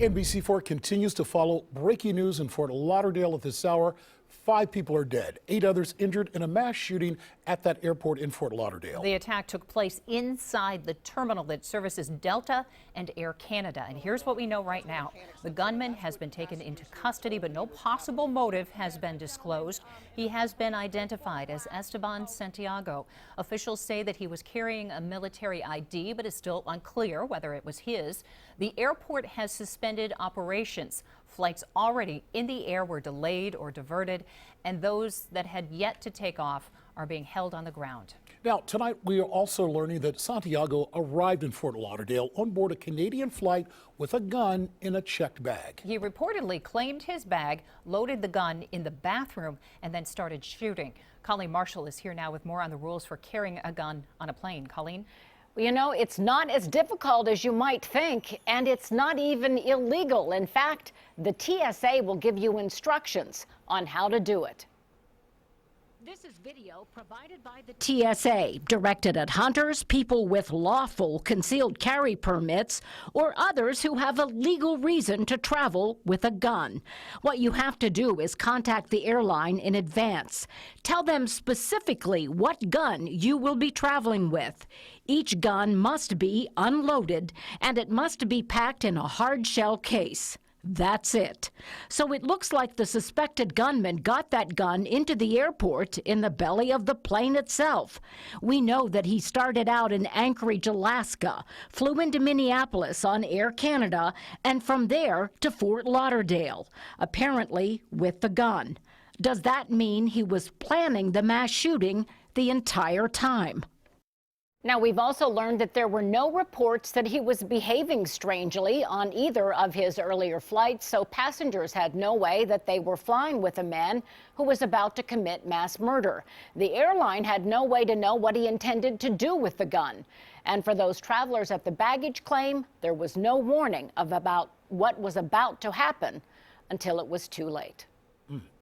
NBC4 continues to follow breaking news in Fort Lauderdale at this hour. 5 people are dead, 8 others injured in a mass shooting at that airport in Fort Lauderdale. The attack took place inside the terminal that services Delta and Air Canada. And here's what we know right now. The gunman has been taken into custody, but no possible motive has been disclosed. He has been identified as Esteban Santiago. Officials say that he was carrying a military ID, but it's still unclear whether it was his. The airport has suspended operations. Flights already in the air were delayed or diverted, and those that had yet to take off are being held on the ground. Now, tonight we are also learning that Santiago arrived in Fort Lauderdale on board a Canadian flight with a gun in a checked bag. He reportedly claimed his bag, loaded the gun in the bathroom, and then started shooting. Colleen Marshall is here now with more on the rules for carrying a gun on a plane. Colleen? Well, you know, it's not as difficult as you might think, and it's not even illegal. In fact, the TSA will give you instructions on how to do it. This is video provided by the TSA, directed at hunters, people with lawful concealed carry permits, or others who have a legal reason to travel with a gun. What you have to do is contact the airline in advance. Tell them specifically what gun you will be traveling with. Each gun must be unloaded, and it must be packed in a hard shell case. That's it. So it looks like the suspected gunman got that gun into the airport in the belly of the plane itself. We know that he started out in Anchorage, Alaska, flew into Minneapolis on Air Canada, and from there to Fort Lauderdale, apparently with the gun. Does that mean he was planning the mass shooting the entire time? Now, we've also learned that there were no reports that he was behaving strangely on either of his earlier flights, so passengers had no way that they were flying with a man who was about to commit mass murder. The airline had no way to know what he intended to do with the gun. And for those travelers at the baggage claim, there was no warning about what was about to happen until it was too late.